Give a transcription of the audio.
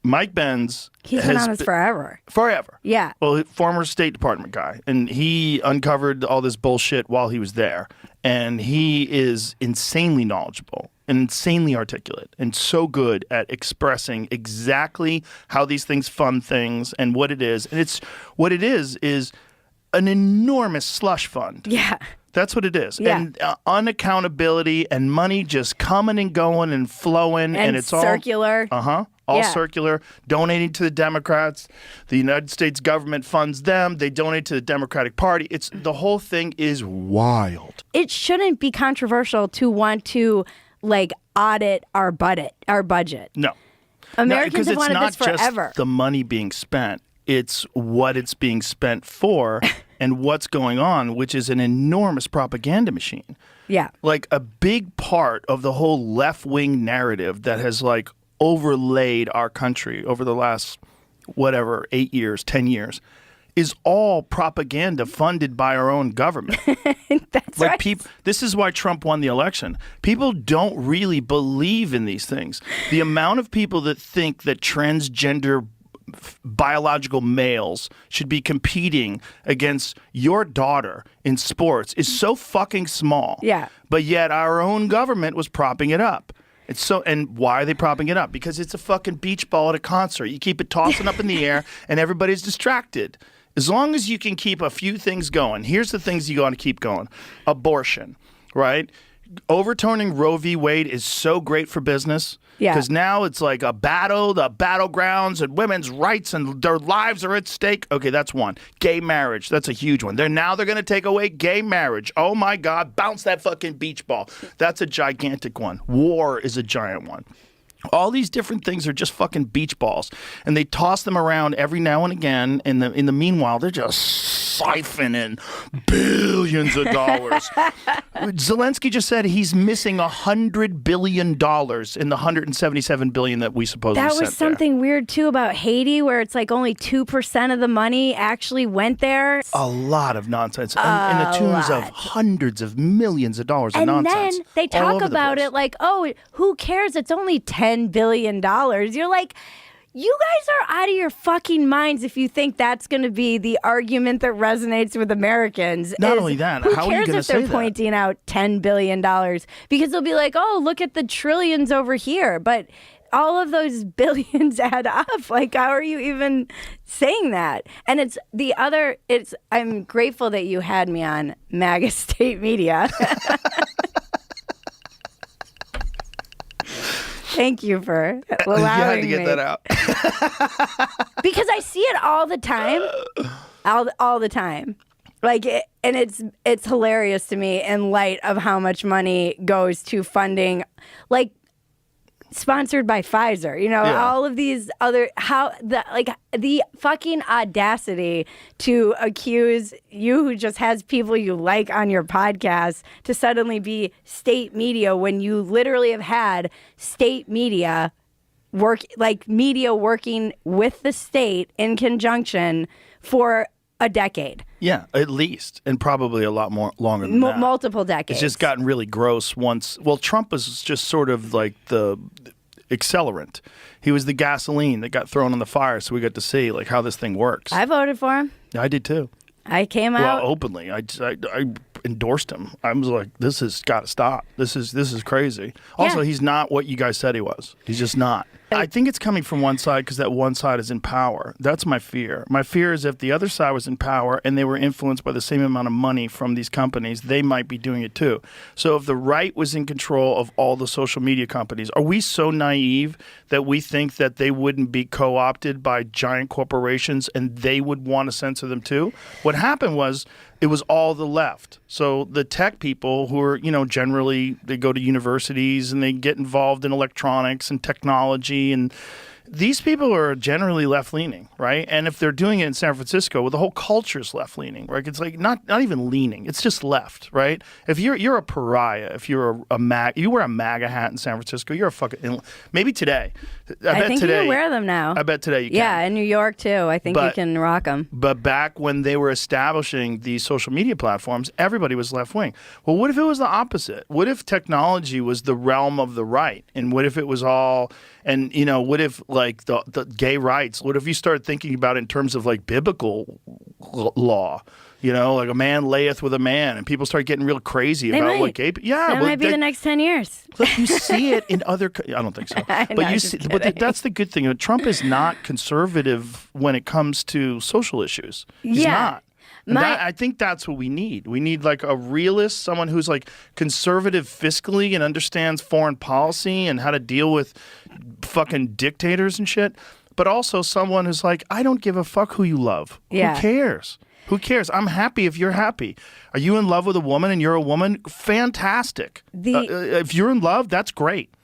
Mike Benz He's been on this forever. Forever. Yeah. Well, former State Department guy. And he uncovered all this bullshit while he was there. And he is insanely knowledgeable and insanely articulate and so good at expressing exactly how these things fund things and what it is. And what it is an enormous slush fund. Yeah. That's what it is. Yeah. And unaccountability and money just coming and going and flowing. And it's circular. All circular, donating to the Democrats. The United States government funds them. They donate to the Democratic Party. The whole thing is wild. It shouldn't be controversial to want to audit our budget. No. Americans have wanted this forever. It's not just the money being spent. It's what it's being spent for and what's going on, which is an enormous propaganda machine. Yeah. Like a big part of the whole left-wing narrative that has overlaid our country over the last, 8 years, 10 years, is all propaganda funded by our own government. That's right. This is why Trump won the election. People don't really believe in these things. The amount of people that think that transgender biological males should be competing against your daughter in sports is so fucking small. Yeah. But yet our own government was propping it up. And why are they propping it up? Because it's a fucking beach ball at a concert. You keep it tossing up in the air and everybody's distracted. As long as you can keep a few things going, here's the things you got to keep going. Abortion, right? Overturning Roe v. Wade is so great for business. Yeah. Because now it's like a battle, the battlegrounds and women's rights and their lives are at stake. Okay, that's one. Gay marriage, that's a huge one. They're going to take away gay marriage. Oh my God, bounce that fucking beach ball. That's a gigantic one. War is a giant one. All these different things are just fucking beach balls, and they toss them around every now and again. In the meanwhile, they're just siphoning billions of dollars. Zelensky just said he's missing $100 billion in the $177 billion that we supposedly sent there. That was something weird too about Haiti, where it's only 2% of the money actually went there. A lot of nonsense, in the tunes of hundreds of millions of dollars of nonsense. And then they talk about it oh, who cares? It's only $10 billion. You're like, you guys are out of your fucking minds if you think that's going to be the argument that resonates with Americans. Not only that, how are you going to say that? Who cares if they're pointing out $10 billion? Because they'll be like, oh, look at the trillions over here. But all of those billions add up. How are you even saying that? And I'm grateful that you had me on MAGA State Media. Thank you for allowing me. You had to get that out. Because I see it all the time. All the time. And it's hilarious to me in light of how much money goes to funding, sponsored by Pfizer, all of these other, the fucking audacity to accuse you, who just has people you like on your podcast, to suddenly be state media when you literally have had state media media working with the state in conjunction for a decade. Yeah, at least, and probably a lot more longer than that. Multiple decades. It's just gotten really gross once. Well, Trump was just sort of like the accelerant. He was the gasoline that got thrown on the fire, so we got to see how this thing works. I voted for him. I did too. I came out openly. I endorsed him. I was like, this has got to stop. This is crazy. Also, he's not what you guys said he was. He's just not. I think it's coming from one side because that one side is in power. That's my fear. My fear is if the other side was in power and they were influenced by the same amount of money from these companies, they might be doing it too. So if the right was in control of all the social media companies, are we so naive that we think that they wouldn't be co-opted by giant corporations and they would want to censor them too? What happened was it was all the left. So the tech people who are, generally they go to universities and they get involved in electronics and technology, and these people are generally left-leaning, right? And if they're doing it in San Francisco, well, the whole culture is left-leaning, right? It's not even leaning. It's just left, right? If you're a pariah, if you're you wear a MAGA hat in San Francisco, you're a fucking, maybe today I think you can wear them now. I bet today you can. Yeah, in New York too. I think you can rock them. But back when they were establishing these social media platforms, everybody was left wing. Well, what if it was the opposite? What if technology was the realm of the right? And what if it was all, and what if like the gay rights? What if you start thinking about it in terms of like biblical law? Like a man layeth with a man, and people start getting real crazy about what gay. Yeah, that might be the next 10 years. Look, you see it in other. I don't think so. But you see, but that's the good thing. Trump is not conservative when it comes to social issues. He's not. I think that's what we need. We need like a realist, someone who's like conservative fiscally and understands foreign policy and how to deal with fucking dictators and shit. But also someone who's like, I don't give a fuck who you love. Yeah. Who cares? Who cares? I'm happy if you're happy. Are you in love with a woman and you're a woman? Fantastic. If you're in love, that's great.